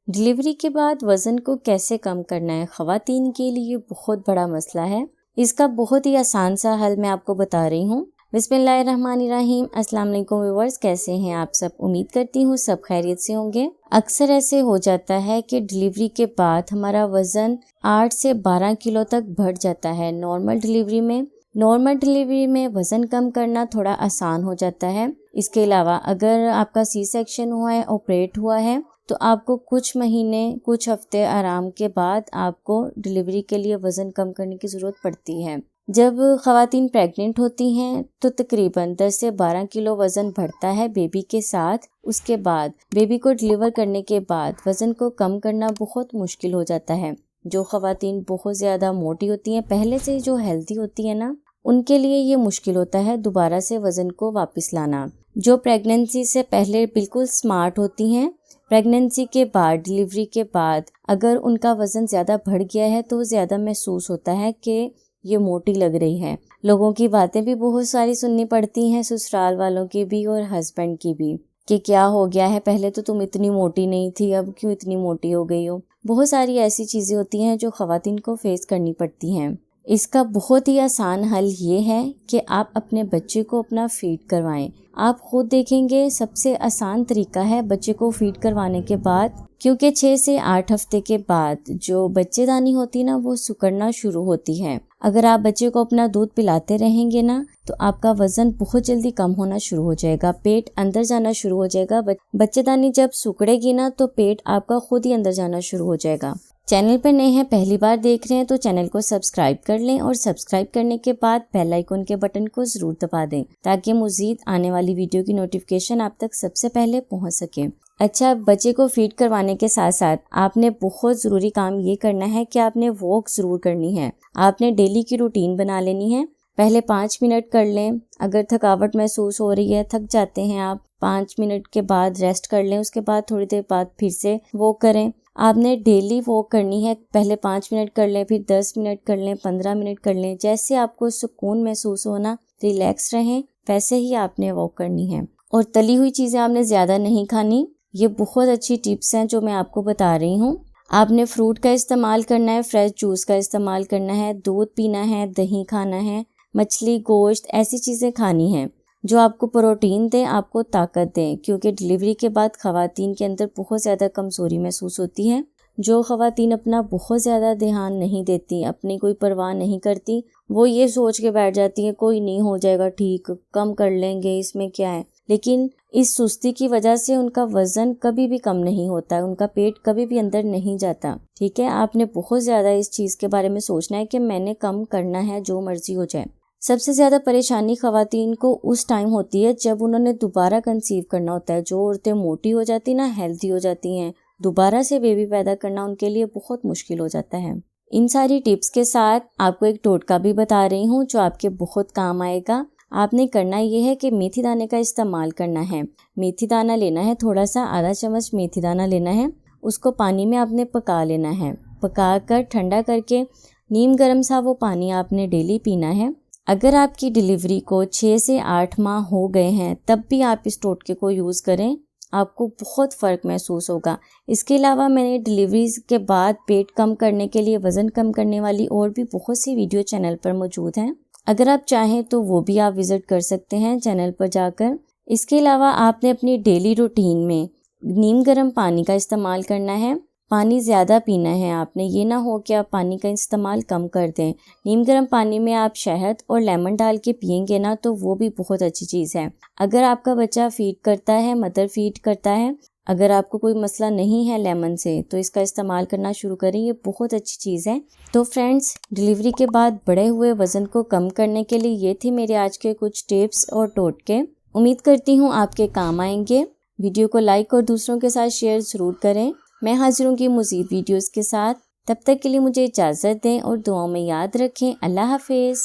Delivery के बाद वज़न को कैसे कम करना है ख़वातीन के लिए बहुत बड़ा मसला है। इसका बहुत ही आसान सा हल मैं आपको बता रही हूँ। बिस्मिल्लाहिर्रहमानिर्रहीम। अस्सलाम वालेकुम व्यूअर्स, कैसे हैं आप सब? उम्मीद करती हूँ सब खैरियत से होंगे। अक्सर ऐसे हो जाता है कि डिलीवरी के बाद हमारा वज़न 8 से 12 किलो तक बढ़ जाता है। नॉर्मल डिलीवरी में वज़न कम करना थोड़ा आसान हो जाता है। इसके अलावा अगर आपका सी सेक्शन हुआ है, ऑपरेट हुआ है, तो आपको कुछ महीने कुछ हफ्ते आराम के बाद आपको डिलीवरी के लिए वज़न कम करने की ज़रूरत पड़ती है। जब ख़वातीन प्रेग्नेंट होती हैं तो तकरीबन 10 से 12 किलो वज़न बढ़ता है बेबी के साथ। उसके बाद बेबी को डिलीवर करने के बाद वज़न को कम करना बहुत मुश्किल हो जाता है। जो ख़वातीन बहुत ज़्यादा मोटी होती हैं, पहले से जो हेल्दी होती है ना, उनके लिए ये मुश्किल होता है दोबारा से वज़न को वापस लाना। जो प्रेगनेंसी से पहले बिल्कुल स्मार्ट होती हैं, प्रेगनेंसी के बाद डिलीवरी के बाद अगर उनका वज़न ज़्यादा बढ़ गया है तो ज़्यादा महसूस होता है कि ये मोटी लग रही है। लोगों की बातें भी बहुत सारी सुननी पड़ती हैं, ससुराल वालों की भी और हस्बैंड की भी, कि क्या हो गया है, पहले तो तुम इतनी मोटी नहीं थी, अब क्यों इतनी मोटी हो गई हो। बहुत सारी ऐसी चीज़ें होती हैं जो ख़वातीन को फेस करनी पड़ती हैं। इसका बहुत ही आसान हल ये है कि आप अपने बच्चे को अपना फीड करवाएं। आप खुद देखेंगे सबसे आसान तरीका है बच्चे को फीड करवाने के बाद, क्योंकि 6 से 8 हफ्ते के बाद जो बच्चेदानी होती ना, वो सिकुड़ना शुरू होती है। अगर आप बच्चे को अपना दूध पिलाते रहेंगे ना, तो आपका वज़न बहुत जल्दी कम होना शुरू हो जाएगा, पेट अंदर जाना शुरू हो जाएगा। बच्चेदानी जब सिकुड़ेगी ना, तो पेट आपका खुद ही अंदर जाना शुरू हो जाएगा। चैनल पर नए हैं, पहली बार देख रहे हैं, तो चैनल को सब्सक्राइब कर लें और सब्सक्राइब करने के बाद बेल आइकन के बटन को ज़रूर दबा दें ताकि मज़ीद आने वाली वीडियो की नोटिफिकेशन आप तक सबसे पहले पहुंच सके। अच्छा, बच्चे को फीड करवाने के साथ साथ आपने बहुत ज़रूरी काम ये करना है कि आपने वॉक ज़रूर करनी है। आपने डेली की रूटीन बना लेनी है। पहले 5 मिनट कर लें। अगर थकावट महसूस हो रही है, थक जाते हैं आप, 5 मिनट के बाद रेस्ट कर लें। उसके बाद थोड़ी देर बाद फिर से वॉक करें। आपने डेली वॉक करनी है। पहले 5 मिनट कर लें, फिर 10 मिनट कर लें, 15 मिनट कर लें। जैसे आपको सुकून महसूस होना, रिलैक्स रहें, वैसे ही आपने वॉक करनी है। और तली हुई चीज़ें आपने ज़्यादा नहीं खानी। ये बहुत अच्छी टिप्स हैं जो मैं आपको बता रही हूँ। आपने फ्रूट का इस्तेमाल करना है, फ्रेश जूस का इस्तेमाल करना है, दूध पीना है, दही खाना है, मछली, गोश्त, ऐसी चीज़ें खानी हैं जो आपको प्रोटीन दें, आपको ताकत दें। क्योंकि डिलीवरी के बाद ख़वातीन के अंदर बहुत ज़्यादा कमज़ोरी महसूस होती है। जो ख़वातीन अपना बहुत ज़्यादा ध्यान नहीं देती, अपनी कोई परवाह नहीं करती, वो ये सोच के बैठ जाती है कोई नहीं, हो जाएगा ठीक, कम कर लेंगे, इसमें क्या है। लेकिन इस सुस्ती की वजह से उनका वज़न कभी भी कम नहीं होता है, उनका पेट कभी भी अंदर नहीं जाता। ठीक है, आपने बहुत ज़्यादा इस चीज़ के बारे में सोचना है कि मैंने कम करना है, जो मर्ज़ी हो जाए। सबसे ज़्यादा परेशानी ख़वातीन को उस टाइम होती है जब उन्होंने दोबारा कंसीव करना होता है। जो औरतें मोटी हो जाती ना, हेल्दी हो जाती हैं, दोबारा से बेबी पैदा करना उनके लिए बहुत मुश्किल हो जाता है। इन सारी टिप्स के साथ आपको एक टोटका भी बता रही हूँ जो आपके बहुत काम आएगा। आपने करना ये है कि मेथी दाने का इस्तेमाल करना है। मेथी दाना लेना है, थोड़ा सा, आधा चम्मच मेथी दाना लेना है। उसको पानी में आपने पका लेना है। पका कर ठंडा करके नीम गर्म सा वो पानी आपने डेली पीना है। अगर आपकी डिलीवरी को 6 से 8 माह हो गए हैं, तब भी आप इस टोटके को यूज़ करें, आपको बहुत फ़र्क महसूस होगा। इसके अलावा मैंने डिलीवरी के बाद पेट कम करने के लिए, वज़न कम करने वाली और भी बहुत सी वीडियो चैनल पर मौजूद हैं। अगर आप चाहें तो वो भी आप विज़िट कर सकते हैं चैनल पर जाकर। इसके अलावा आपने अपनी डेली रूटीन में नीम गर्म पानी का इस्तेमाल करना है। पानी ज़्यादा पीना है आपने, ये ना हो कि आप पानी का इस्तेमाल कम कर दें। नीम गर्म पानी में आप शहद और लेमन डाल के पियेंगे ना, तो वो भी बहुत अच्छी चीज़ है। अगर आपका बच्चा फीड करता है, मदर फीड करता है, अगर आपको कोई मसला नहीं है लेमन से, तो इसका इस्तेमाल करना शुरू करें, ये बहुत अच्छी चीज़ है। तो फ्रेंड्स, डिलीवरी के बाद बढ़े हुए वज़न को कम करने के लिए ये थे मेरे आज के कुछ टिप्स और टोटके। उम्मीद करती हूँ आपके काम आएंगे। वीडियो को लाइक और दूसरों के साथ शेयर ज़रूर करें। मैं हाजिर हूँ मज़ीद वीडियोज़ के साथ। तब तक के लिए मुझे इजाज़त दें और दुआओं में याद रखें। अल्लाह हाफिज़।